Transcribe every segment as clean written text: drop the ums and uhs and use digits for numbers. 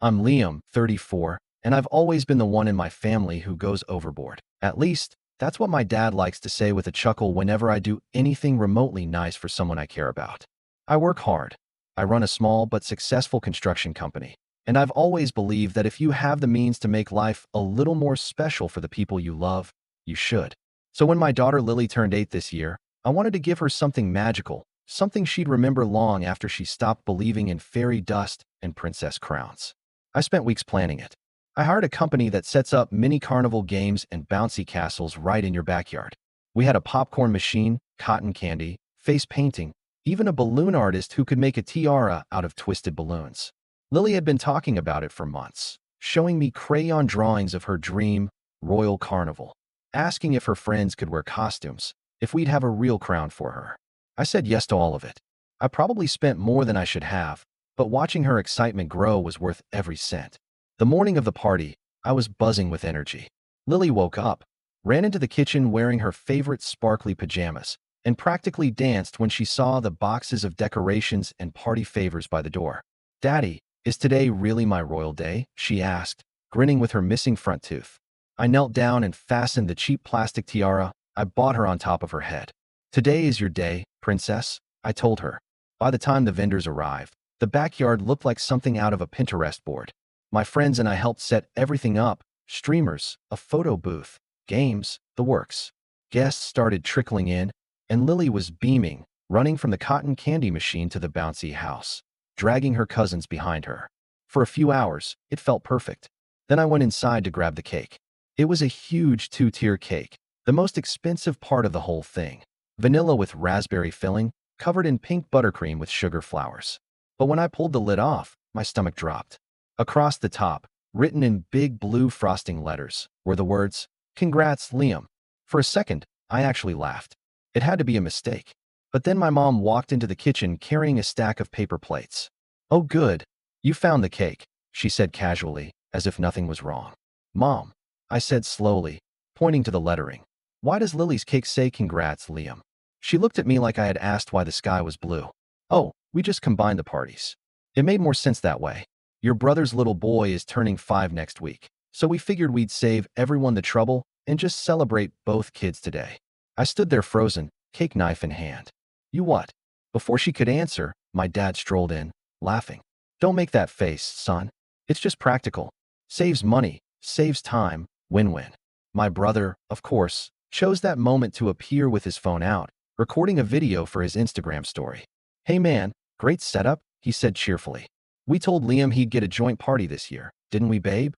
I'm Liam, 34, and I've always been the one in my family who goes overboard. At least, that's what my dad likes to say with a chuckle whenever I do anything remotely nice for someone I care about. I work hard. I run a small but successful construction company, and I've always believed that if you have the means to make life a little more special for the people you love, you should. So when my daughter Lily turned 8 this year, I wanted to give her something magical, something she'd remember long after she stopped believing in fairy dust and princess crowns. I spent weeks planning it. I hired a company that sets up mini carnival games and bouncy castles right in your backyard. We had a popcorn machine, cotton candy, face painting, even a balloon artist who could make a tiara out of twisted balloons. Lily had been talking about it for months, showing me crayon drawings of her dream, royal carnival, asking if her friends could wear costumes, if we'd have a real crown for her. I said yes to all of it. I probably spent more than I should have, but watching her excitement grow was worth every cent. The morning of the party, I was buzzing with energy. Lily woke up, ran into the kitchen wearing her favorite sparkly pajamas, and practically danced when she saw the boxes of decorations and party favors by the door. "Daddy, is today really my royal day?" she asked, grinning with her missing front tooth. I knelt down and fastened the cheap plastic tiara I bought her on top of her head. "Today is your day, princess," I told her. By the time the vendors arrived, the backyard looked like something out of a Pinterest board. My friends and I helped set everything up: streamers, a photo booth, games, the works. Guests started trickling in, and Lily was beaming, running from the cotton candy machine to the bouncy house, dragging her cousins behind her. For a few hours, it felt perfect. Then I went inside to grab the cake. It was a huge 2-tier cake, the most expensive part of the whole thing. Vanilla with raspberry filling, covered in pink buttercream with sugar flowers. But when I pulled the lid off, my stomach dropped. Across the top, written in big blue frosting letters, were the words, "Congrats, Liam." For a second, I actually laughed. It had to be a mistake. But then my mom walked into the kitchen carrying a stack of paper plates. "Oh good, you found the cake," she said casually, as if nothing was wrong. "Mom," I said slowly, pointing to the lettering. "Why does Lily's cake say congrats, Liam?" She looked at me like I had asked why the sky was blue. "Oh, we just combined the parties. It made more sense that way. Your brother's little boy is turning 5 next week, so we figured we'd save everyone the trouble and just celebrate both kids today." I stood there frozen, cake knife in hand. "You what?" Before she could answer, my dad strolled in, laughing. "Don't make that face, son. It's just practical. Saves money, saves time, win-win." My brother, of course, chose that moment to appear with his phone out, recording a video for his Instagram story. "Hey man, great setup," he said cheerfully. "We told Liam he'd get a joint party this year, didn't we, babe?"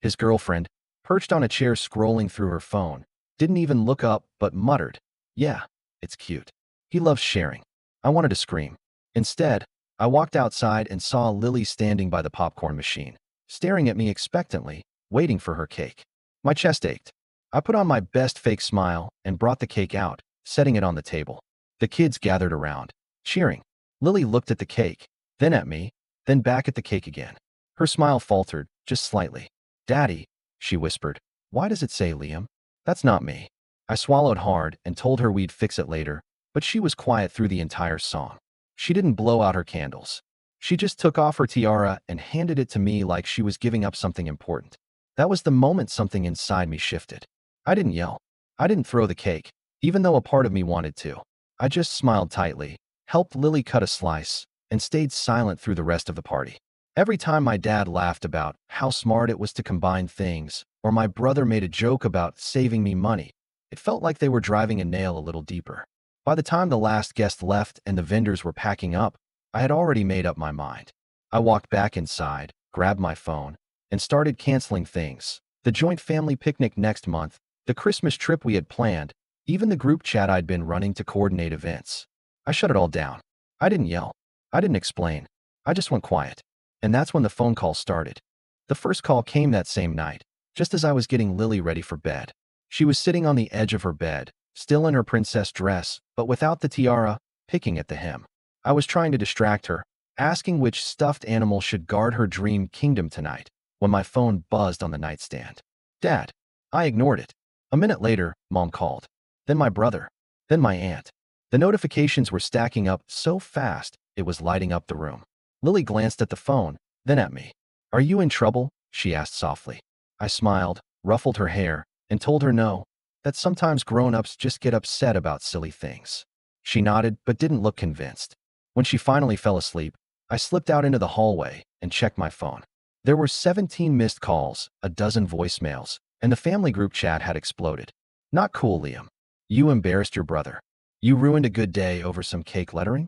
His girlfriend, perched on a chair scrolling through her phone, didn't even look up but muttered, "Yeah, it's cute. He loves sharing." I wanted to scream. Instead, I walked outside and saw Lily standing by the popcorn machine, staring at me expectantly, waiting for her cake. My chest ached. I put on my best fake smile and brought the cake out, setting it on the table. The kids gathered around, cheering. Lily looked at the cake, then at me, then back at the cake again. Her smile faltered, just slightly. "Daddy," she whispered, "why does it say Liam?" "That's not me." I swallowed hard and told her we'd fix it later, but she was quiet through the entire song. She didn't blow out her candles. She just took off her tiara and handed it to me like she was giving up something important. That was the moment something inside me shifted. I didn't yell. I didn't throw the cake, even though a part of me wanted to. I just smiled tightly, helped Lily cut a slice, and stayed silent through the rest of the party. Every time my dad laughed about how smart it was to combine things, or my brother made a joke about saving me money, it felt like they were driving a nail a little deeper. By the time the last guest left and the vendors were packing up, I had already made up my mind. I walked back inside, grabbed my phone, and started canceling things. The joint family picnic next month, the Christmas trip we had planned, even the group chat I'd been running to coordinate events. I shut it all down. I didn't yell. I didn't explain. I just went quiet. And that's when the phone call started. The first call came that same night, just as I was getting Lily ready for bed. She was sitting on the edge of her bed, still in her princess dress, but without the tiara, picking at the hem. I was trying to distract her, asking which stuffed animal should guard her dream kingdom tonight, when my phone buzzed on the nightstand. "Dad." I ignored it. A minute later, Mom called. Then my brother. Then my aunt. The notifications were stacking up so fast, it was lighting up the room. Lily glanced at the phone, then at me. "Are you in trouble?" she asked softly. I smiled, ruffled her hair, and told her no, that sometimes grown-ups just get upset about silly things. She nodded but didn't look convinced. When she finally fell asleep, I slipped out into the hallway and checked my phone. There were 17 missed calls, a dozen voicemails, and the family group chat had exploded. "Not cool, Liam. You embarrassed your brother. You ruined a good day over some cake lettering?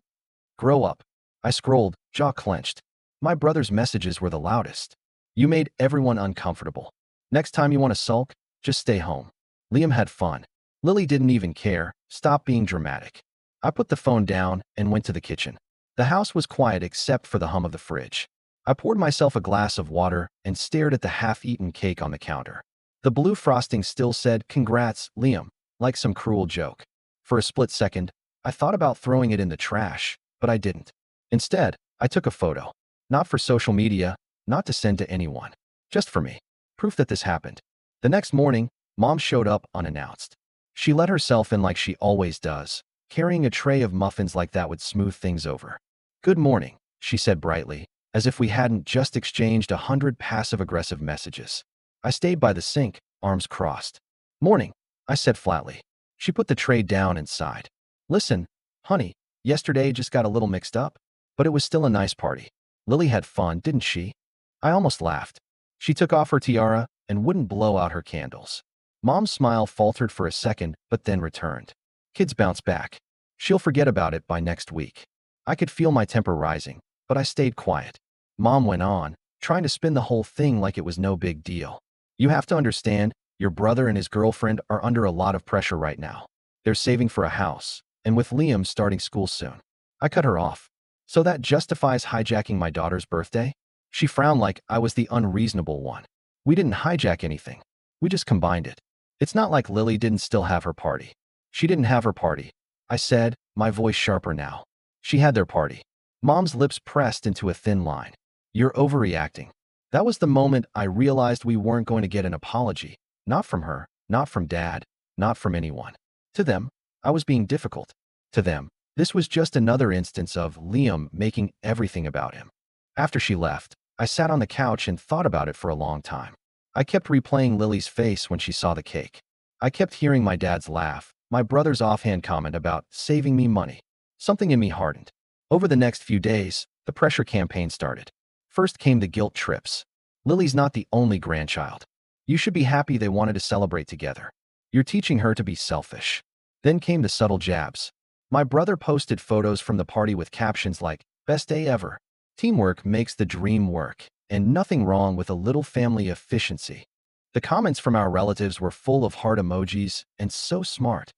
Grow up." I scrolled, jaw clenched. My brother's messages were the loudest. "You made everyone uncomfortable. Next time you want to sulk, just stay home." Liam had fun. Lily didn't even care. Stop being dramatic. I put the phone down and went to the kitchen. The house was quiet except for the hum of the fridge. I poured myself a glass of water and stared at the half-eaten cake on the counter. The blue frosting still said, "Congrats, Liam," like some cruel joke. For a split second, I thought about throwing it in the trash, but I didn't. Instead, I took a photo. Not for social media, not to send to anyone. Just for me. Proof that this happened. The next morning, Mom showed up unannounced. She let herself in like she always does. Carrying a tray of muffins like that would smooth things over. "Good morning," she said brightly, as if we hadn't just exchanged 100 passive-aggressive messages. I stayed by the sink, arms crossed. "Morning," I said flatly. She put the tray down and sighed. "Listen, honey, yesterday just got a little mixed up, but it was still a nice party. Lily had fun, didn't she?" I almost laughed. She took off her tiara and wouldn't blow out her candles. Mom's smile faltered for a second, but then returned. "Kids bounce back. She'll forget about it by next week." I could feel my temper rising, but I stayed quiet. Mom went on, trying to spin the whole thing like it was no big deal. "You have to understand, your brother and his girlfriend are under a lot of pressure right now. They're saving for a house, and with Liam starting school soon." I cut her off. "So that justifies hijacking my daughter's birthday?" She frowned like I was the unreasonable one. "We didn't hijack anything. We just combined it. It's not like Lily didn't still have her party." "She didn't have her party," I said, my voice sharper now. "She had their party." Mom's lips pressed into a thin line. "You're overreacting." That was the moment I realized we weren't going to get an apology. Not from her, not from Dad, not from anyone. To them, I was being difficult. To them, this was just another instance of Liam making everything about him. After she left, I sat on the couch and thought about it for a long time. I kept replaying Lily's face when she saw the cake. I kept hearing my dad's laugh, my brother's offhand comment about saving me money. Something in me hardened. Over the next few days, the pressure campaign started. First came the guilt trips. "Lily's not the only grandchild. You should be happy they wanted to celebrate together. You're teaching her to be selfish." Then came the subtle jabs. My brother posted photos from the party with captions like, "Best day ever. Teamwork makes the dream work, and nothing wrong with a little family efficiency." The comments from our relatives were full of heart emojis and "so smart"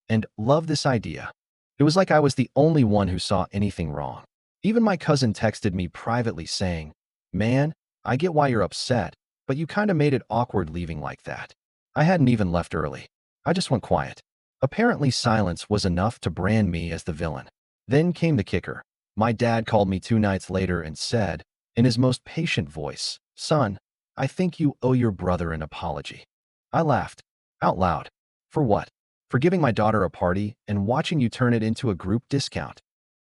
and "love this idea." It was like I was the only one who saw anything wrong. Even my cousin texted me privately saying, "Man, I get why you're upset, but you kinda made it awkward leaving like that." I hadn't even left early. I just went quiet. Apparently silence was enough to brand me as the villain. Then came the kicker. My dad called me 2 nights later and said, in his most patient voice, "Son, I think you owe your brother an apology." I laughed. Out loud. "For what?" "For giving my daughter a party and watching you turn it into a group discount.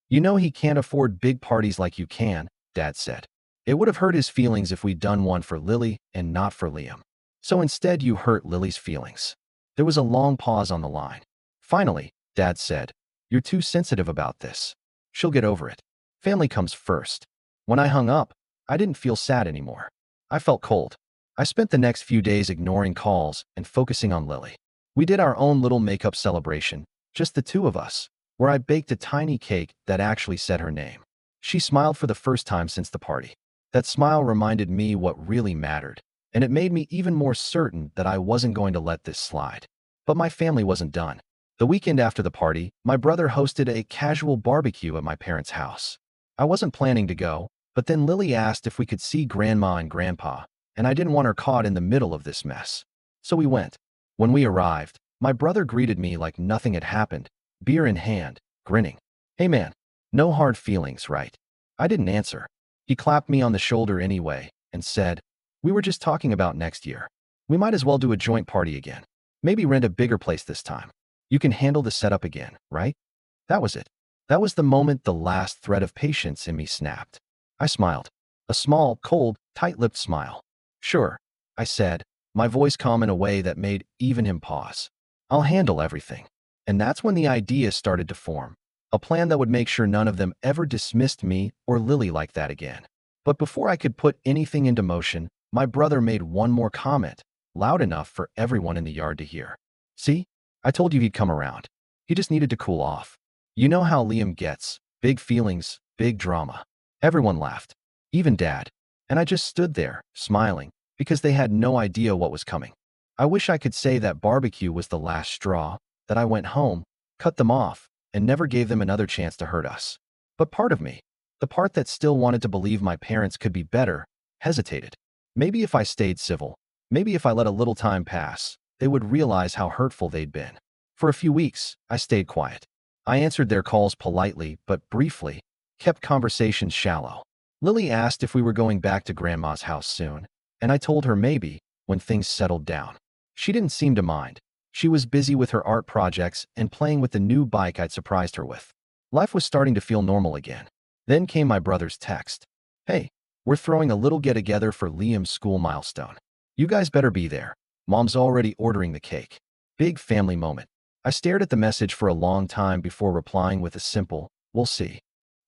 You know he can't afford big parties like you can," Dad said. "It would have hurt his feelings if we'd done one for Lily and not for Liam. So instead you hurt Lily's feelings." There was a long pause on the line. Finally, Dad said, "You're too sensitive about this. She'll get over it. Family comes first." When I hung up, I didn't feel sad anymore. I felt cold. I spent the next few days ignoring calls and focusing on Lily. We did our own little makeup celebration, just the two of us, where I baked a tiny cake that actually said her name. She smiled for the first time since the party. That smile reminded me what really mattered, and it made me even more certain that I wasn't going to let this slide. But my family wasn't done. The weekend after the party, my brother hosted a casual barbecue at my parents' house. I wasn't planning to go, but then Lily asked if we could see Grandma and Grandpa, and I didn't want her caught in the middle of this mess. So we went. When we arrived, my brother greeted me like nothing had happened, beer in hand, grinning. "Hey man, no hard feelings, right?" I didn't answer. He clapped me on the shoulder anyway and said, "We were just talking about next year. We might as well do a joint party again. Maybe rent a bigger place this time. You can handle the setup again, right?" That was it. That was the moment the last thread of patience in me snapped. I smiled. A small, cold, Tight-lipped smile. Sure, I said, my voice calm in a way that made even him pause. I'll handle everything. And that's when the idea started to form. A plan that would make sure none of them ever dismissed me or Lily like that again. But before I could put anything into motion, my brother made one more comment, loud enough for everyone in the yard to hear. See? I told you he'd come around. He just needed to cool off. You know how Liam gets. Big feelings, big drama. Everyone laughed. Even Dad. And I just stood there, smiling, because they had no idea what was coming. I wish I could say that barbecue was the last straw, that I went home, cut them off, and never gave them another chance to hurt us. But part of me, the part that still wanted to believe my parents could be better, hesitated. Maybe if I stayed civil, maybe if I let a little time pass, they would realize how hurtful they'd been. For a few weeks, I stayed quiet. I answered their calls politely, but briefly, kept conversations shallow. Lily asked if we were going back to Grandma's house soon, and I told her maybe, when things settled down. She didn't seem to mind. She was busy with her art projects and playing with the new bike I'd surprised her with. Life was starting to feel normal again. Then came my brother's text. Hey, we're throwing a little get-together for Liam's school milestone. You guys better be there. Mom's already ordering the cake. Big family moment. I stared at the message for a long time before replying with a simple, we'll see.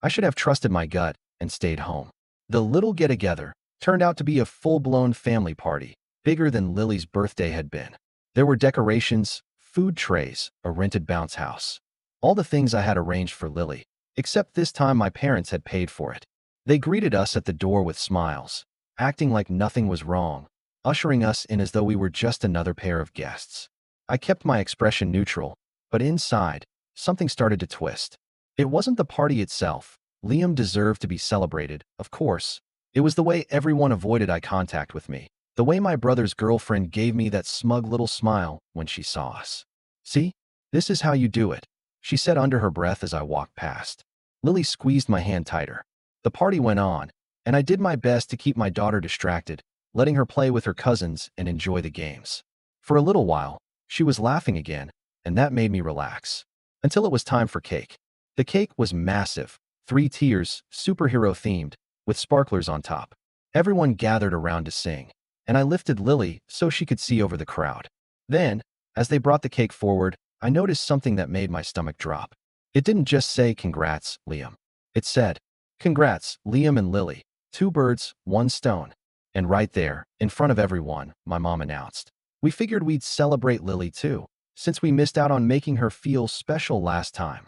I should have trusted my gut and stayed home. The little get-together turned out to be a full-blown family party, bigger than Lily's birthday had been. There were decorations, food trays, a rented bounce house. All the things I had arranged for Lily, except this time my parents had paid for it. They greeted us at the door with smiles, acting like nothing was wrong, ushering us in as though we were just another pair of guests. I kept my expression neutral, but inside, something started to twist. It wasn't the party itself. Liam deserved to be celebrated, of course. It was the way everyone avoided eye contact with me. The way my brother's girlfriend gave me that smug little smile when she saw us. See? This is how you do it, she said under her breath as I walked past. Lily squeezed my hand tighter. The party went on, and I did my best to keep my daughter distracted, letting her play with her cousins and enjoy the games. For a little while, she was laughing again, and that made me relax. Until it was time for cake. The cake was massive, 3 tiers, superhero-themed, with sparklers on top. Everyone gathered around to sing, and I lifted Lily so she could see over the crowd. Then, as they brought the cake forward, I noticed something that made my stomach drop. It didn't just say, "Congrats, Liam." It said, "Congrats, Liam and Lily. 2 birds, 1 stone." And right there, in front of everyone, my mom announced, "We figured we'd celebrate Lily too, since we missed out on making her feel special last time."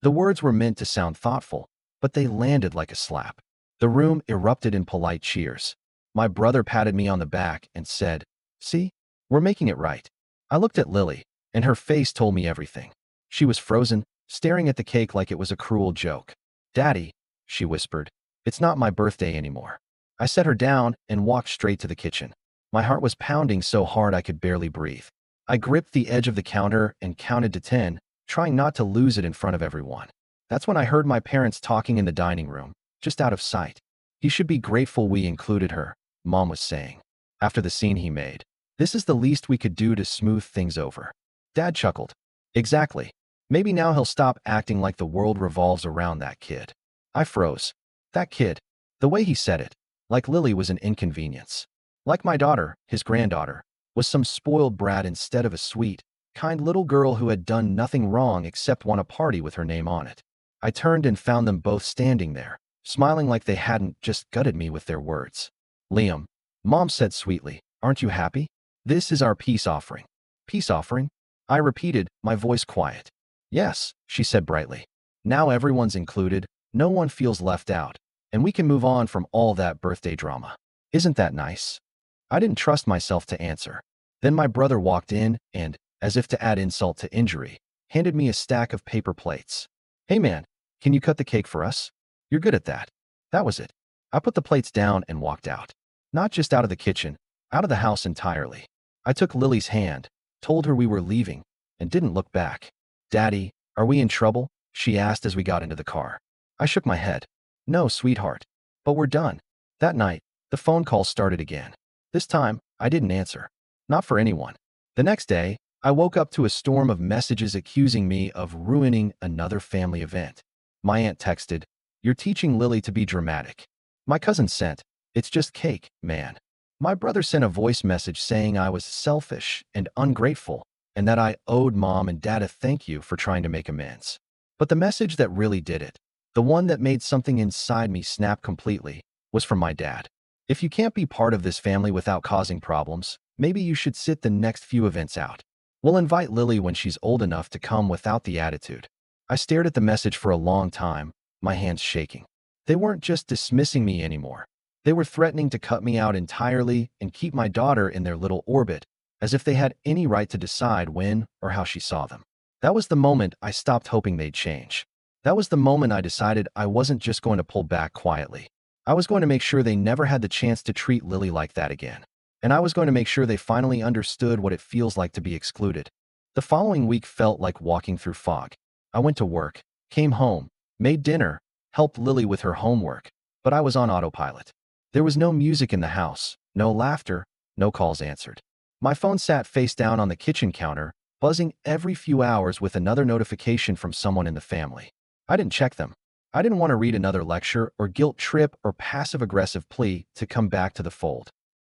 The words were meant to sound thoughtful, but they landed like a slap. The room erupted in polite cheers. My brother patted me on the back and said, "See, we're making it right." I looked at Lily, and her face told me everything. She was frozen, staring at the cake like it was a cruel joke. "Daddy," she whispered, "it's not my birthday anymore." I set her down and walked straight to the kitchen. My heart was pounding so hard I could barely breathe. I gripped the edge of the counter and counted to 10, trying not to lose it in front of everyone. That's when I heard my parents talking in the dining room, just out of sight. "He should be grateful we included her," Mom was saying. "After the scene he made. This is the least we could do to smooth things over." Dad chuckled. "Exactly. Maybe now he'll stop acting like the world revolves around that kid." I froze. That kid. The way he said it. Like Lily was an inconvenience. Like my daughter, his granddaughter, was some spoiled brat instead of a sweet, kind little girl who had done nothing wrong except want a party with her name on it. I turned and found them both standing there, smiling like they hadn't just gutted me with their words. "Liam," Mom said sweetly, "aren't you happy? This is our peace offering." "Peace offering?" I repeated, my voice quiet. "Yes," she said brightly. "Now everyone's included, no one feels left out, and we can move on from all that birthday drama. Isn't that nice?" I didn't trust myself to answer. Then my brother walked in and, as if to add insult to injury, handed me a stack of paper plates. "Hey man, can you cut the cake for us? You're good at that." That was it. I put the plates down and walked out. Not just out of the kitchen, out of the house entirely. I took Lily's hand, told her we were leaving, and didn't look back. "Daddy, are we in trouble?" she asked as we got into the car. I shook my head. "No, sweetheart. But we're done." That night, the phone call started again. This time, I didn't answer. Not for anyone. The next day, I woke up to a storm of messages accusing me of ruining another family event. My aunt texted, "You're teaching Lily to be dramatic." My cousin sent, It's just cake, man. My brother sent a voice message saying I was selfish and ungrateful and that I owed mom and dad a thank you for trying to make amends. But the message that really did it, the one that made something inside me snap completely, was from my dad. If you can't be part of this family without causing problems, maybe you should sit the next few events out. We'll invite Lily when she's old enough to come without the attitude. I stared at the message for a long time, my hands shaking. They weren't just dismissing me anymore. They were threatening to cut me out entirely and keep my daughter in their little orbit, as if they had any right to decide when or how she saw them. That was the moment I stopped hoping they'd change. That was the moment I decided I wasn't just going to pull back quietly. I was going to make sure they never had the chance to treat Lily like that again. And I was going to make sure they finally understood what it feels like to be excluded. The following week felt like walking through fog. I went to work, came home, made dinner, helped Lily with her homework, but I was on autopilot. There was no music in the house, no laughter, no calls answered. My phone sat face down on the kitchen counter, buzzing every few hours with another notification from someone in the family. I didn't check them. I didn't want to read another lecture or guilt trip or passive-aggressive plea to come back to the fold.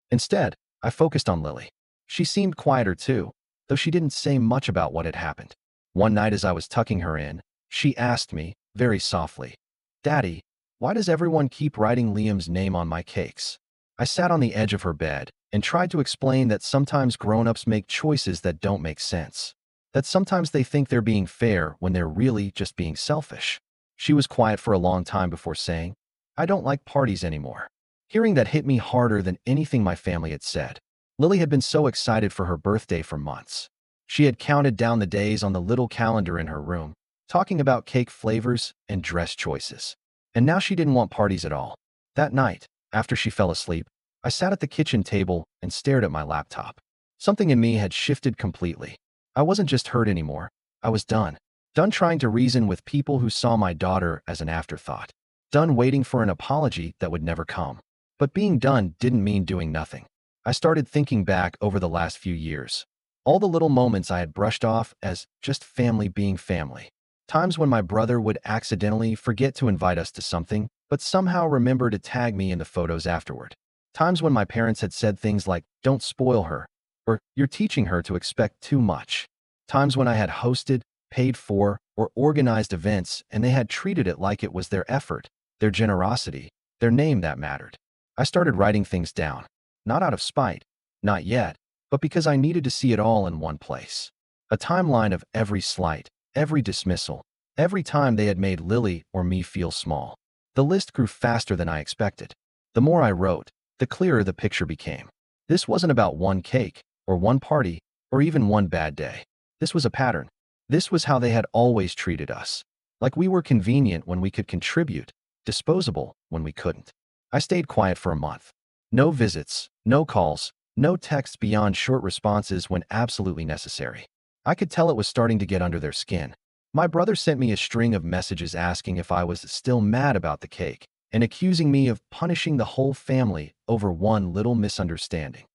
Instead, I focused on Lily. She seemed quieter too, though she didn't say much about what had happened. One night as I was tucking her in, she asked me, very softly, "Daddy, why does everyone keep writing Liam's name on my cakes?" I sat on the edge of her bed and tried to explain that sometimes grown-ups make choices that don't make sense. That sometimes they think they're being fair when they're really just being selfish. She was quiet for a long time before saying, "I don't like parties anymore." Hearing that hit me harder than anything my family had said. Lily had been so excited for her birthday for months. She had counted down the days on the little calendar in her room, talking about cake flavors and dress choices. And now she didn't want parties at all. That night, after she fell asleep, I sat at the kitchen table and stared at my laptop. Something in me had shifted completely. I wasn't just hurt anymore. I was done. Done trying to reason with people who saw my daughter as an afterthought. Done waiting for an apology that would never come. But being done didn't mean doing nothing. I started thinking back over the last few years. All the little moments I had brushed off as just family being family. Times when my brother would accidentally forget to invite us to something, but somehow remember to tag me in the photos afterward. Times when my parents had said things like, "Don't spoil her," or "You're teaching her to expect too much." Times when I had hosted, paid for, or organized events and they had treated it like it was their effort, their generosity, their name that mattered. I started writing things down. Not out of spite, not yet, but because I needed to see it all in one place. A timeline of every slight, every dismissal, every time they had made Lily or me feel small. The list grew faster than I expected. The more I wrote, the clearer the picture became. This wasn't about one cake, or one party, or even one bad day. This was a pattern. This was how they had always treated us. Like we were convenient when we could contribute, disposable when we couldn't. I stayed quiet for a month. No visits, no calls, no texts beyond short responses when absolutely necessary. I could tell it was starting to get under their skin. My brother sent me a string of messages asking if I was still mad about the cake and accusing me of punishing the whole family over one little misunderstanding.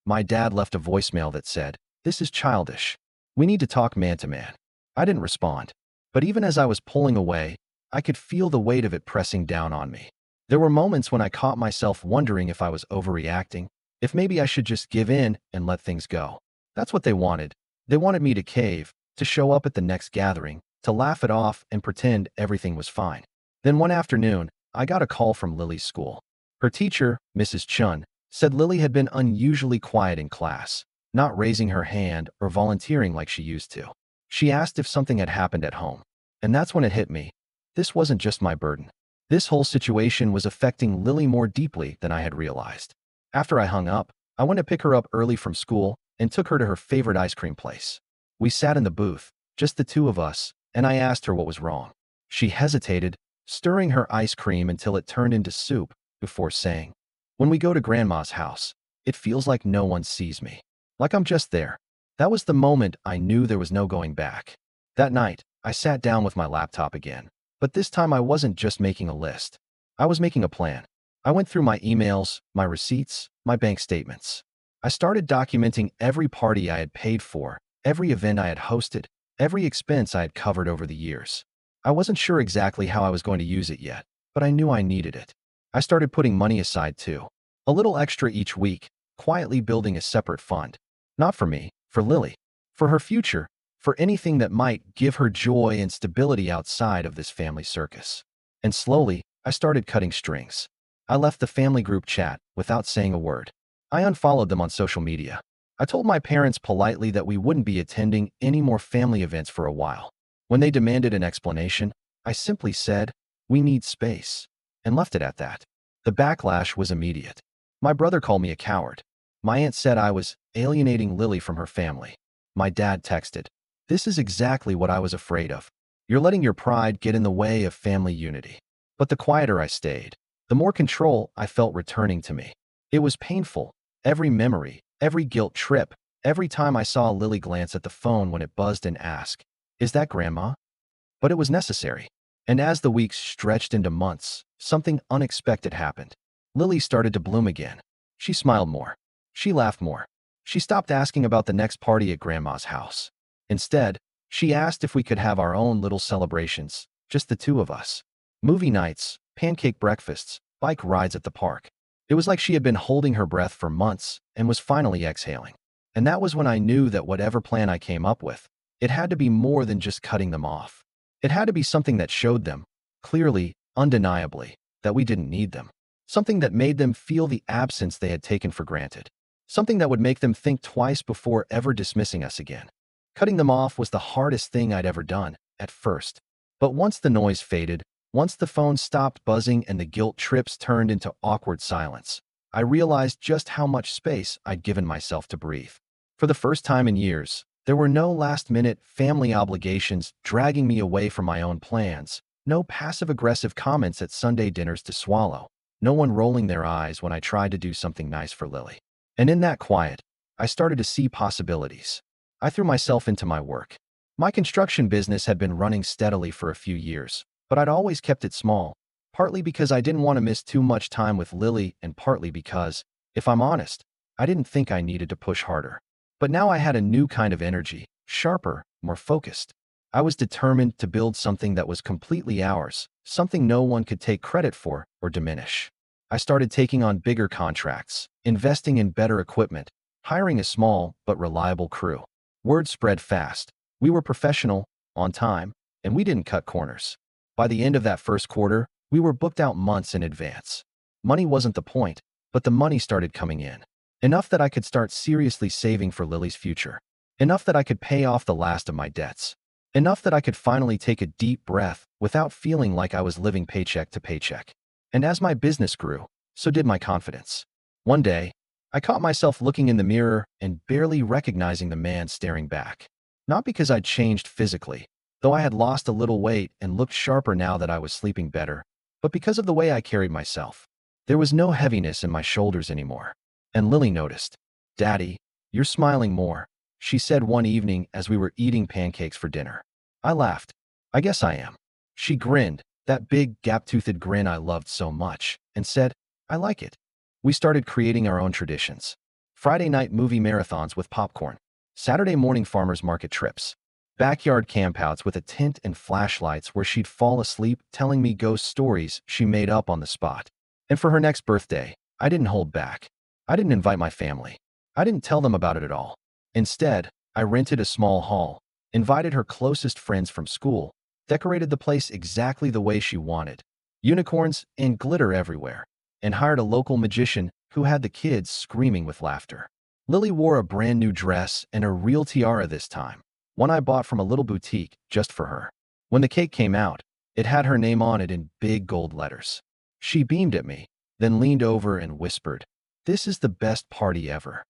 My dad left a voicemail that said, "This is childish. We need to talk man to man." I didn't respond, but even as I was pulling away, I could feel the weight of it pressing down on me. There were moments when I caught myself wondering if I was overreacting, if maybe I should just give in and let things go. That's what they wanted. They wanted me to cave, to show up at the next gathering, to laugh it off and pretend everything was fine. Then one afternoon, I got a call from Lily's school. Her teacher, Mrs. Chun, said Lily had been unusually quiet in class, not raising her hand or volunteering like she used to. She asked if something had happened at home. And that's when it hit me. This wasn't just my burden. This whole situation was affecting Lily more deeply than I had realized. After I hung up, I went to pick her up early from school and took her to her favorite ice cream place. We sat in the booth, just the two of us, and I asked her what was wrong. She hesitated, stirring her ice cream until it turned into soup, before saying, "When we go to Grandma's house, it feels like no one sees me. Like I'm just there." That was the moment I knew there was no going back. That night, I sat down with my laptop again. But this time I wasn't just making a list. I was making a plan. I went through my emails, my receipts, my bank statements. I started documenting every party I had paid for, every event I had hosted, every expense I had covered over the years. I wasn't sure exactly how I was going to use it yet, but I knew I needed it. I started putting money aside too. A little extra each week, quietly building a separate fund. Not for me, for Lily. For her future, for anything that might give her joy and stability outside of this family circus. And slowly, I started cutting strings. I left the family group chat without saying a word. I unfollowed them on social media. I told my parents politely that we wouldn't be attending any more family events for a while. When they demanded an explanation, I simply said, "We need space," and left it at that. The backlash was immediate. My brother called me a coward. My aunt said I was alienating Lily from her family. My dad texted, "This is exactly what I was afraid of. You're letting your pride get in the way of family unity." But the quieter I stayed, the more control I felt returning to me. It was painful. Every memory, every guilt trip, every time I saw Lily glance at the phone when it buzzed and ask, "Is that Grandma?" But it was necessary. And as the weeks stretched into months, something unexpected happened. Lily started to bloom again. She smiled more. She laughed more. She stopped asking about the next party at Grandma's house. Instead, she asked if we could have our own little celebrations, just the two of us. Movie nights, pancake breakfasts, bike rides at the park. It was like she had been holding her breath for months and was finally exhaling. And that was when I knew that whatever plan I came up with, it had to be more than just cutting them off. It had to be something that showed them, clearly, undeniably, that we didn't need them. Something that made them feel the absence they had taken for granted. Something that would make them think twice before ever dismissing us again. Cutting them off was the hardest thing I'd ever done, at first. But once the noise faded, once the phone stopped buzzing and the guilt trips turned into awkward silence, I realized just how much space I'd given myself to breathe. For the first time in years, there were no last-minute family obligations dragging me away from my own plans, no passive-aggressive comments at Sunday dinners to swallow, no one rolling their eyes when I tried to do something nice for Lily. And in that quiet, I started to see possibilities. I threw myself into my work. My construction business had been running steadily for a few years, but I'd always kept it small, partly because I didn't want to miss too much time with Lily and partly because, if I'm honest, I didn't think I needed to push harder. But now I had a new kind of energy, sharper, more focused. I was determined to build something that was completely ours, something no one could take credit for or diminish. I started taking on bigger contracts, investing in better equipment, hiring a small but reliable crew. Word spread fast. We were professional, on time, and we didn't cut corners. By the end of that first quarter, we were booked out months in advance. Money wasn't the point, but the money started coming in. Enough that I could start seriously saving for Lily's future. Enough that I could pay off the last of my debts. Enough that I could finally take a deep breath without feeling like I was living paycheck to paycheck. And as my business grew, so did my confidence. One day, I caught myself looking in the mirror and barely recognizing the man staring back. Not because I'd changed physically, though I had lost a little weight and looked sharper now that I was sleeping better, but because of the way I carried myself. There was no heaviness in my shoulders anymore. And Lily noticed. "Daddy, you're smiling more," she said one evening as we were eating pancakes for dinner. I laughed. "I guess I am." She grinned, that big, gap-toothed grin I loved so much, and said, "I like it." We started creating our own traditions. Friday night movie marathons with popcorn. Saturday morning farmers market trips. Backyard campouts with a tent and flashlights where she'd fall asleep telling me ghost stories she made up on the spot. And for her next birthday, I didn't hold back. I didn't invite my family. I didn't tell them about it at all. Instead, I rented a small hall, invited her closest friends from school, decorated the place exactly the way she wanted. Unicorns and glitter everywhere. And hired a local magician who had the kids screaming with laughter. Lily wore a brand new dress and a real tiara this time, one I bought from a little boutique just for her. When the cake came out, it had her name on it in big gold letters. She beamed at me, then leaned over and whispered, "This is the best party ever."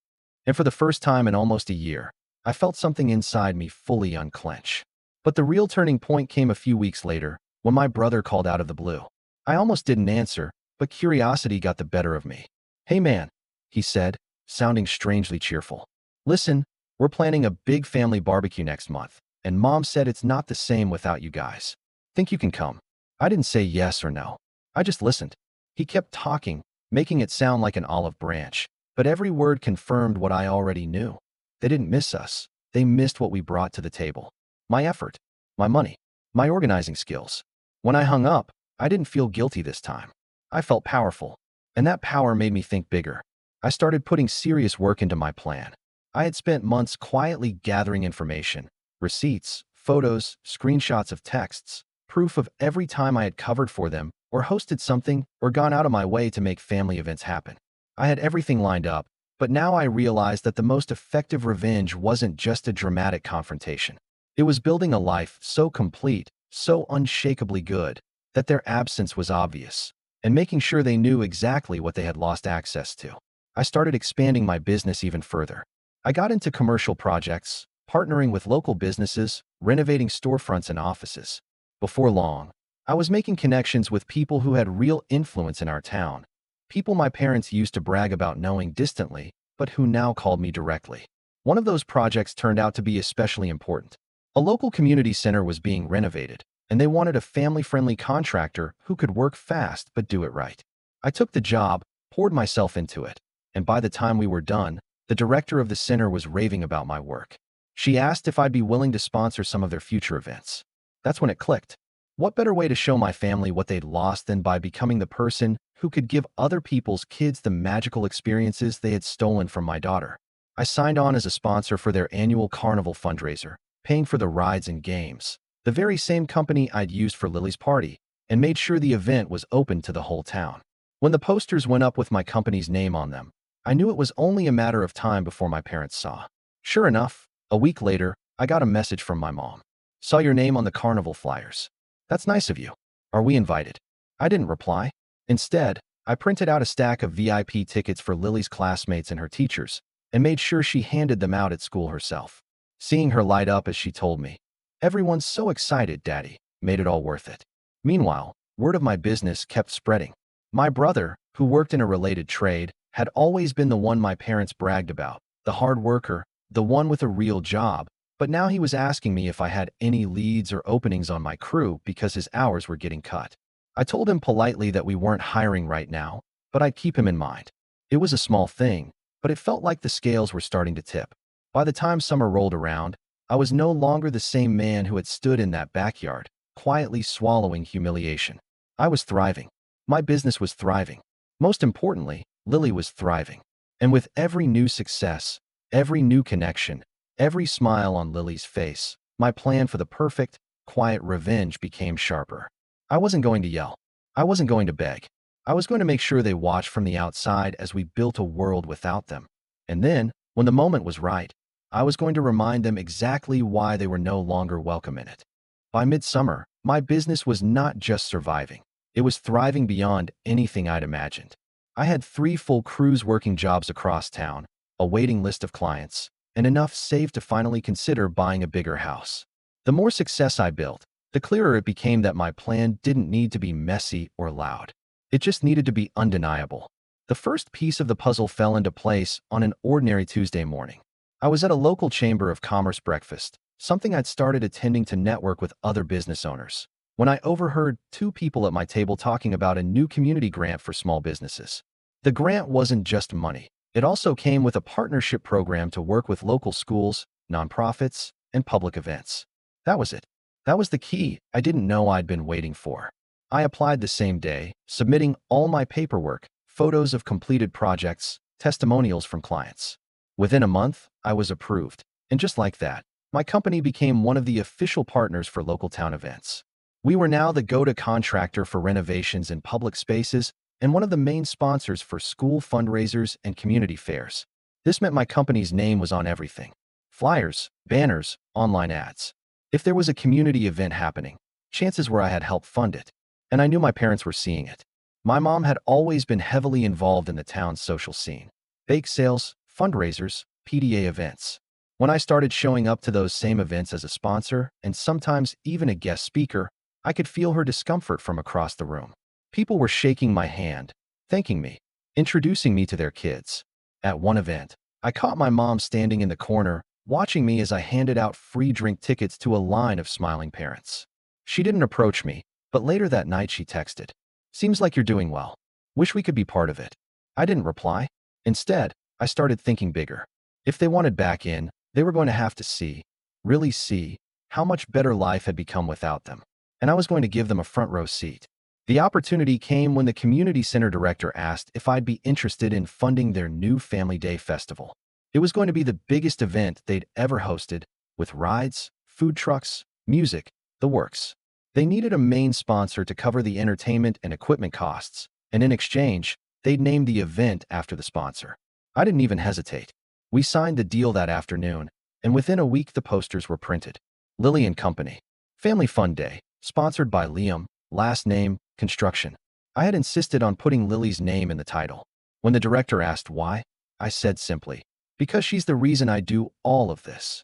And for the first time in almost a year, I felt something inside me fully unclench. But the real turning point came a few weeks later, when my brother called out of the blue. I almost didn't answer, but curiosity got the better of me. "Hey man," he said, sounding strangely cheerful. "Listen, we're planning a big family barbecue next month, and Mom said it's not the same without you guys. Think you can come?" I didn't say yes or no. I just listened. He kept talking, making it sound like an olive branch, but every word confirmed what I already knew. They didn't miss us. They missed what we brought to the table. My effort, my money, my organizing skills. When I hung up, I didn't feel guilty this time. I felt powerful. And that power made me think bigger. I started putting serious work into my plan. I had spent months quietly gathering information, receipts, photos, screenshots of texts, proof of every time I had covered for them, or hosted something, or gone out of my way to make family events happen. I had everything lined up, but now I realized that the most effective revenge wasn't just a dramatic confrontation. It was building a life so complete, so unshakably good, that their absence was obvious, and making sure they knew exactly what they had lost access to. I started expanding my business even further. I got into commercial projects, partnering with local businesses, renovating storefronts and offices. Before long, I was making connections with people who had real influence in our town, people my parents used to brag about knowing distantly, but who now called me directly. One of those projects turned out to be especially important. A local community center was being renovated, and they wanted a family-friendly contractor who could work fast but do it right. I took the job, poured myself into it, and by the time we were done, the director of the center was raving about my work. She asked if I'd be willing to sponsor some of their future events. That's when it clicked. What better way to show my family what they'd lost than by becoming the person who could give other people's kids the magical experiences they had stolen from my daughter? I signed on as a sponsor for their annual carnival fundraiser, paying for the rides and games, the very same company I'd used for Lily's party, and made sure the event was open to the whole town. When the posters went up with my company's name on them, I knew it was only a matter of time before my parents saw. Sure enough, a week later, I got a message from my mom. "Saw your name on the carnival flyers. That's nice of you. Are we invited?" I didn't reply. Instead, I printed out a stack of VIP tickets for Lily's classmates and her teachers, and made sure she handed them out at school herself. Seeing her light up as she told me, "Everyone's so excited, Daddy," made it all worth it. Meanwhile, word of my business kept spreading. My brother, who worked in a related trade, had always been the one my parents bragged about, the hard worker, the one with a real job, but now he was asking me if I had any leads or openings on my crew because his hours were getting cut. I told him politely that we weren't hiring right now, but I'd keep him in mind. It was a small thing, but it felt like the scales were starting to tip. By the time summer rolled around, I was no longer the same man who had stood in that backyard, quietly swallowing humiliation. I was thriving. My business was thriving. Most importantly, Lily was thriving. And with every new success, every new connection, every smile on Lily's face, my plan for the perfect, quiet revenge became sharper. I wasn't going to yell. I wasn't going to beg. I was going to make sure they watched from the outside as we built a world without them. And then, when the moment was right, I was going to remind them exactly why they were no longer welcome in it. By midsummer, my business was not just surviving. It was thriving beyond anything I'd imagined. I had 3 full crews working jobs across town, a waiting list of clients, and enough saved to finally consider buying a bigger house. The more success I built, the clearer it became that my plan didn't need to be messy or loud. It just needed to be undeniable. The first piece of the puzzle fell into place on an ordinary Tuesday morning. I was at a local chamber of commerce breakfast, something I'd started attending to network with other business owners, when I overheard 2 people at my table talking about a new community grant for small businesses. The grant wasn't just money. It also came with a partnership program to work with local schools, nonprofits, and public events. That was it. That was the key I didn't know I'd been waiting for. I applied the same day, submitting all my paperwork, photos of completed projects, testimonials from clients. Within a month, I was approved, and just like that, my company became one of the official partners for local town events. We were now the go-to contractor for renovations in public spaces and one of the main sponsors for school fundraisers and community fairs. This meant my company's name was on everything: flyers, banners, online ads. If there was a community event happening, chances were I had helped fund it, and I knew my parents were seeing it. My mom had always been heavily involved in the town's social scene: bake sales, fundraisers, PTA events. When I started showing up to those same events as a sponsor, and sometimes even a guest speaker, I could feel her discomfort from across the room. People were shaking my hand, thanking me, introducing me to their kids. At one event, I caught my mom standing in the corner, watching me as I handed out free drink tickets to a line of smiling parents. She didn't approach me, but later that night she texted, "Seems like you're doing well. Wish we could be part of it." I didn't reply. Instead, I started thinking bigger. If they wanted back in, they were going to have to see, really see, how much better life had become without them. And I was going to give them a front row seat. The opportunity came when the community center director asked if I'd be interested in funding their new Family Day festival. It was going to be the biggest event they'd ever hosted, with rides, food trucks, music, the works. They needed a main sponsor to cover the entertainment and equipment costs, and in exchange, they'd named the event after the sponsor. I didn't even hesitate. We signed the deal that afternoon, and within a week the posters were printed. Lily and Company. Family Fun Day, sponsored by Liam, last name, Construction. I had insisted on putting Lily's name in the title. When the director asked why, I said simply, because she's the reason I do all of this.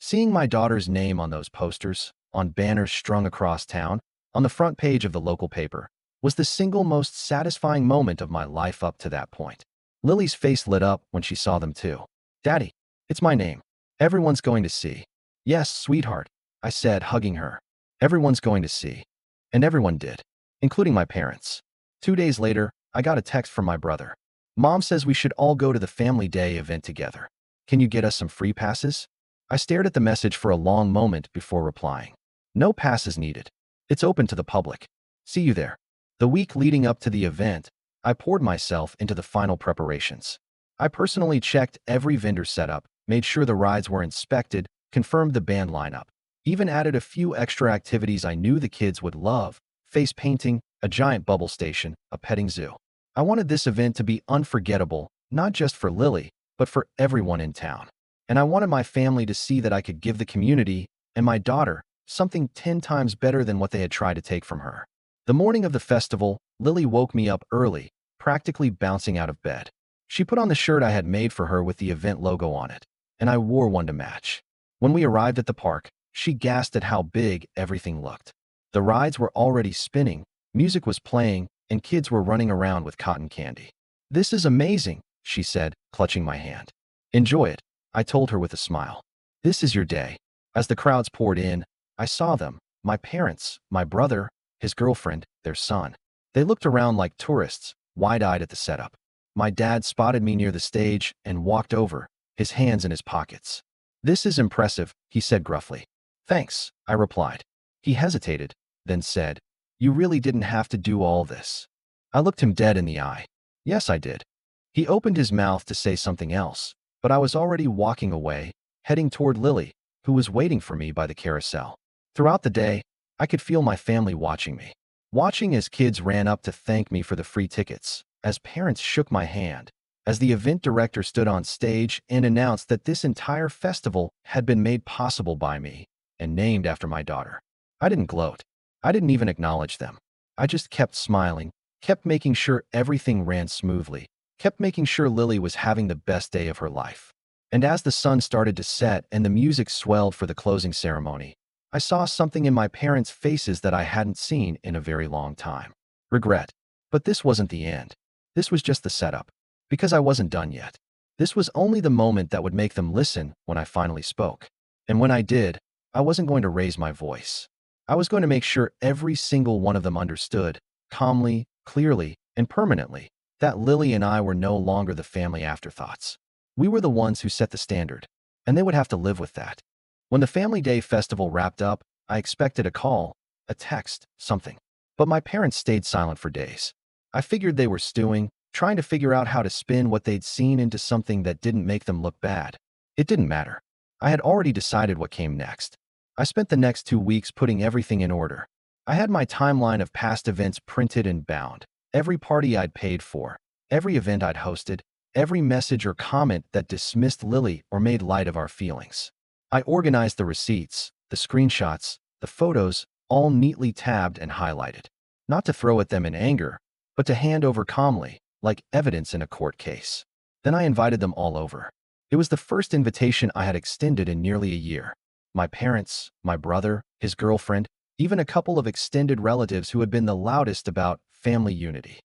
Seeing my daughter's name on those posters, on banners strung across town, on the front page of the local paper, was the single most satisfying moment of my life up to that point. Lily's face lit up when she saw them too. Daddy, it's my name. Everyone's going to see. Yes, sweetheart, I said, hugging her. Everyone's going to see. And everyone did, including my parents. 2 days later, I got a text from my brother. Mom says we should all go to the Family Day event together. Can you get us some free passes? I stared at the message for a long moment before replying. No passes needed. It's open to the public. See you there. The week leading up to the event, I poured myself into the final preparations. I personally checked every vendor setup, made sure the rides were inspected, confirmed the band lineup, even added a few extra activities I knew the kids would love: face painting, a giant bubble station, a petting zoo. I wanted this event to be unforgettable, not just for Lily, but for everyone in town. And I wanted my family to see that I could give the community, and my daughter, something 10 times better than what they had tried to take from her. The morning of the festival, Lily woke me up early, practically bouncing out of bed. She put on the shirt I had made for her with the event logo on it, and I wore one to match. When we arrived at the park, she gasped at how big everything looked. The rides were already spinning, music was playing, and kids were running around with cotton candy. This is amazing, she said, clutching my hand. Enjoy it, I told her with a smile. This is your day. As the crowds poured in, I saw them, my parents, my brother, his girlfriend, their son. They looked around like tourists, wide-eyed at the setup. My dad spotted me near the stage and walked over, his hands in his pockets. This is impressive, he said gruffly. Thanks, I replied. He hesitated, then said, you really didn't have to do all this. I looked him dead in the eye. Yes, I did. He opened his mouth to say something else, but I was already walking away, heading toward Lily, who was waiting for me by the carousel. Throughout the day, I could feel my family watching me. Watching as kids ran up to thank me for the free tickets, as parents shook my hand, as the event director stood on stage and announced that this entire festival had been made possible by me and named after my daughter. I didn't gloat. I didn't even acknowledge them. I just kept smiling, kept making sure everything ran smoothly, kept making sure Lily was having the best day of her life. And as the sun started to set and the music swelled for the closing ceremony, I saw something in my parents' faces that I hadn't seen in a very long time. Regret. But this wasn't the end. This was just the setup. Because I wasn't done yet. This was only the moment that would make them listen when I finally spoke. And when I did, I wasn't going to raise my voice. I was going to make sure every single one of them understood, calmly, clearly, and permanently, that Lily and I were no longer the family afterthoughts. We were the ones who set the standard, and they would have to live with that. When the Family Day festival wrapped up, I expected a call, a text, something. But my parents stayed silent for days. I figured they were stewing, trying to figure out how to spin what they'd seen into something that didn't make them look bad. It didn't matter. I had already decided what came next. I spent the next 2 weeks putting everything in order. I had my timeline of past events printed and bound, every party I'd paid for, every event I'd hosted, every message or comment that dismissed Lily or made light of our feelings. I organized the receipts, the screenshots, the photos, all neatly tabbed and highlighted. Not to throw at them in anger, but to hand over calmly, like evidence in a court case. Then I invited them all over. It was the first invitation I had extended in nearly a year. My parents, my brother, his girlfriend, even a couple of extended relatives who had been the loudest about family unity.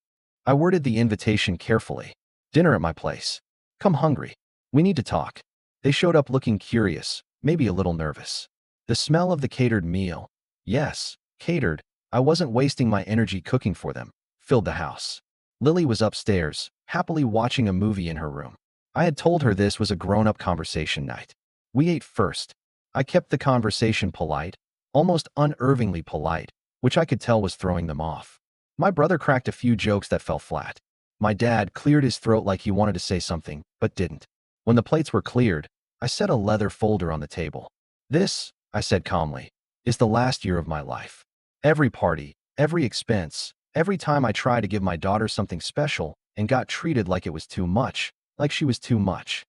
I worded the invitation carefully. Dinner at my place. Come hungry. We need to talk. They showed up looking curious, maybe a little nervous. The smell of the catered meal, yes, catered, I wasn't wasting my energy cooking for them, filled the house. Lily was upstairs, happily watching a movie in her room. I had told her this was a grown-up conversation night. We ate first. I kept the conversation polite, almost unnervingly polite, which I could tell was throwing them off. My brother cracked a few jokes that fell flat. My dad cleared his throat like he wanted to say something, but didn't. When the plates were cleared, I set a leather folder on the table. This, I said calmly, is the last year of my life. Every party, every expense, every time I tried to give my daughter something special and got treated like it was too much, like she was too much.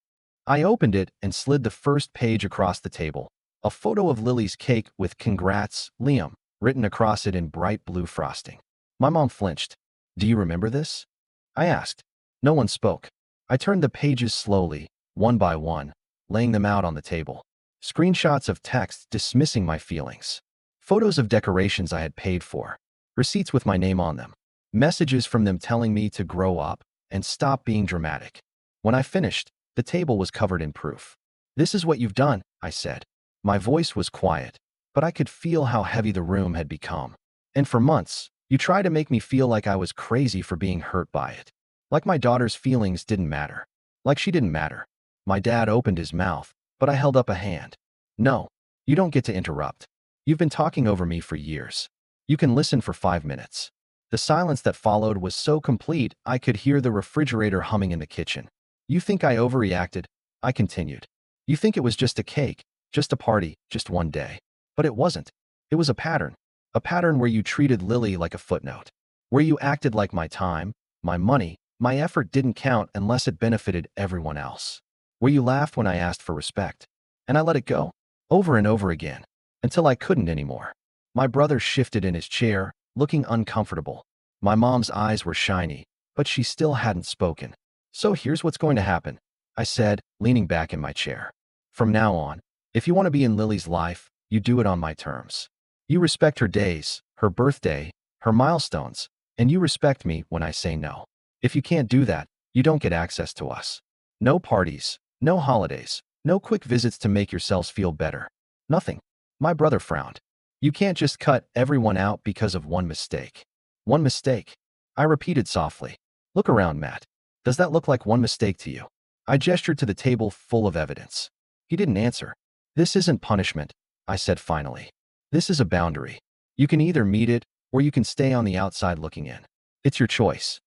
I opened it and slid the first page across the table. A photo of Lily's cake with "Congrats, Liam" written across it in bright blue frosting. My mom flinched. "Do you remember this?" I asked. No one spoke. I turned the pages slowly, one by one, laying them out on the table. Screenshots of text dismissing my feelings. Photos of decorations I had paid for. Receipts with my name on them. Messages from them telling me to grow up and stop being dramatic. When I finished, the table was covered in proof. "This is what you've done," I said. My voice was quiet, but I could feel how heavy the room had become. "And for months, you tried to make me feel like I was crazy for being hurt by it. Like my daughter's feelings didn't matter. Like she didn't matter." My dad opened his mouth, but I held up a hand. "No, you don't get to interrupt. You've been talking over me for years. You can listen for 5 minutes." The silence that followed was so complete I could hear the refrigerator humming in the kitchen. "You think I overreacted?" I continued. "You think it was just a cake, just a party, just one day. But it wasn't. It was a pattern. A pattern where you treated Lily like a footnote. Where you acted like my time, my money, my effort didn't count unless it benefited everyone else. Where you laughed when I asked for respect. And I let it go. Over and over again. Until I couldn't anymore." My brother shifted in his chair, looking uncomfortable. My mom's eyes were shiny, but she still hadn't spoken. "So here's what's going to happen," I said, leaning back in my chair. "From now on, if you want to be in Lily's life, you do it on my terms. You respect her days, her birthday, her milestones, and you respect me when I say no. If you can't do that, you don't get access to us. No parties, no holidays, no quick visits to make yourselves feel better. Nothing." My brother frowned. "You can't just cut everyone out because of one mistake." "One mistake?" I repeated softly. "Look around, Matt. Does that look like one mistake to you?" I gestured to the table full of evidence. He didn't answer. "This isn't punishment," I said finally. "This is a boundary. You can either meet it, or you can stay on the outside looking in. It's your choice."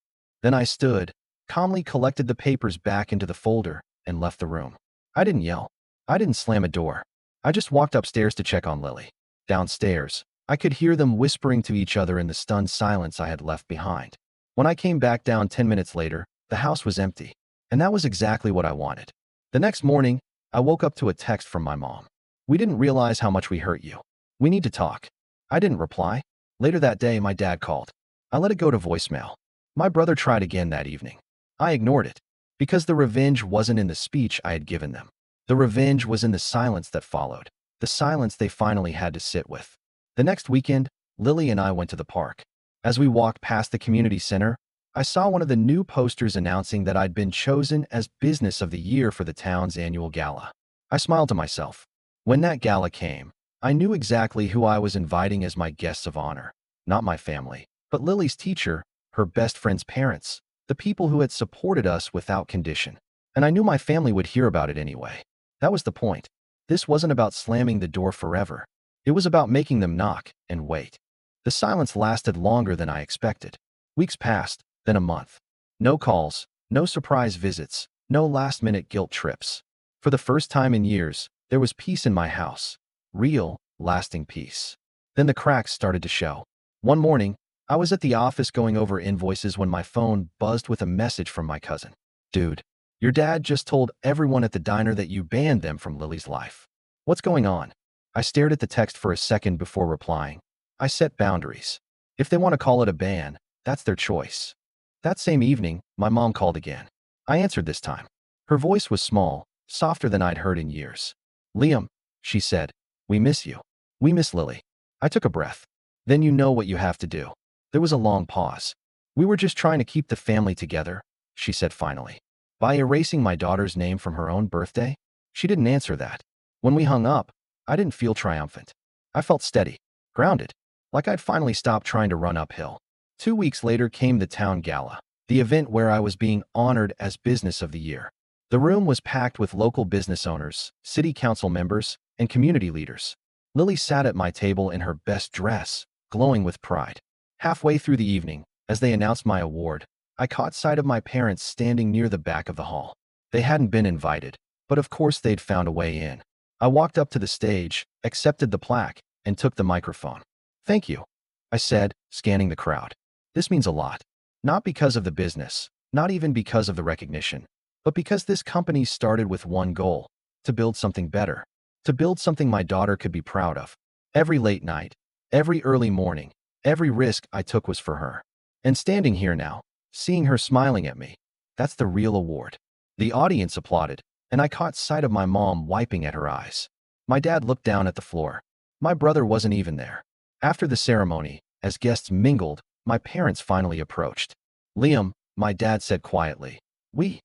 Then I stood, calmly collected the papers back into the folder, and left the room. I didn't yell. I didn't slam a door. I just walked upstairs to check on Lily. Downstairs, I could hear them whispering to each other in the stunned silence I had left behind. When I came back down 10 minutes later, the house was empty. And that was exactly what I wanted. The next morning, I woke up to a text from my mom. "We didn't realize how much we hurt you. We need to talk." I didn't reply. Later that day, my dad called. I let it go to voicemail. My brother tried again that evening. I ignored it, because the revenge wasn't in the speech I had given them. The revenge was in the silence that followed, the silence they finally had to sit with. The next weekend, Lily and I went to the park. As we walked past the community center, I saw one of the new posters announcing that I'd been chosen as Business of the Year for the town's annual gala. I smiled to myself. When that gala came, I knew exactly who I was inviting as my guests of honor. Not my family, but Lily's teacher, her best friend's parents, the people who had supported us without condition. And I knew my family would hear about it anyway. That was the point. This wasn't about slamming the door forever. It was about making them knock and wait. The silence lasted longer than I expected. Weeks passed, then a month. No calls, no surprise visits, no last-minute guilt trips. For the first time in years, there was peace in my house. Real, lasting peace. Then the cracks started to show. One morning, I was at the office going over invoices when my phone buzzed with a message from my cousin. "Dude, your dad just told everyone at the diner that you banned them from Lily's life. What's going on?" I stared at the text for a second before replying. "I set boundaries. If they want to call it a ban, that's their choice." That same evening, my mom called again. I answered this time. Her voice was small, softer than I'd heard in years. "Liam," she said, "we miss you. We miss Lily." I took a breath. "Then you know what you have to do." There was a long pause. "We were just trying to keep the family together," she said finally. "By erasing my daughter's name from her own birthday?" She didn't answer that. When we hung up, I didn't feel triumphant. I felt steady, grounded, like I'd finally stopped trying to run uphill. 2 weeks later came the town gala, the event where I was being honored as Business of the Year. The room was packed with local business owners, city council members, and community leaders. Lily sat at my table in her best dress, glowing with pride. Halfway through the evening, As they announced my award, I caught sight of my parents standing near the back of the hall. They hadn't been invited, but of course they'd found a way in. I walked up to the stage, accepted the plaque, and took the microphone. "Thank you," I said, scanning the crowd. "This means a lot. Not because of the business, not even because of the recognition, but because this company started with one goal: to build something better, to build something my daughter could be proud of. Every late night, every early morning, every risk I took was for her. And standing here now, seeing her smiling at me, that's the real award." The audience applauded, and I caught sight of my mom wiping at her eyes. My dad looked down at the floor. My brother wasn't even there. After the ceremony, as guests mingled, my parents finally approached. "Liam," my dad said quietly, we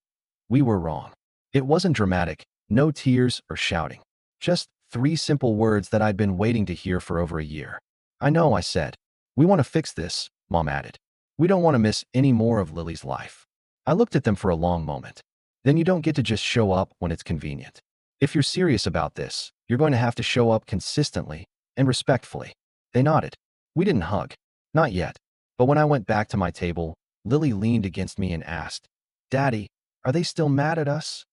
were wrong." It wasn't dramatic, no tears or shouting. Just 3 simple words that I'd been waiting to hear for over a year. "I know," I said. "We want to fix this," Mom added. "We don't want to miss any more of Lily's life." I looked at them for a long moment. "Then you don't get to just show up when it's convenient. If you're serious about this, you're going to have to show up consistently and respectfully." They nodded. We didn't hug. Not yet. But when I went back to my table, Lily leaned against me and asked, "Daddy, are they still mad at us?"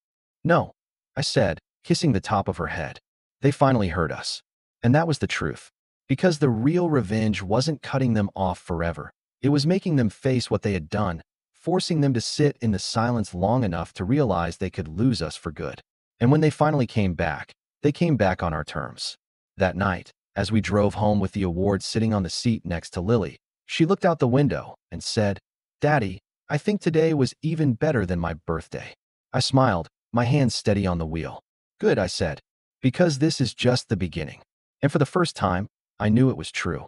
"No," I said, kissing the top of her head. "They finally heard us." And that was the truth. Because the real revenge wasn't cutting them off forever. It was making them face what they had done, forcing them to sit in the silence long enough to realize they could lose us for good. And when they finally came back, they came back on our terms. That night, as we drove home with the award sitting on the seat next to Lily, she looked out the window and said, "Daddy, I think today was even better than my birthday." I smiled, my hands steady on the wheel. "Good," I said, "because this is just the beginning." And for the first time, I knew it was true.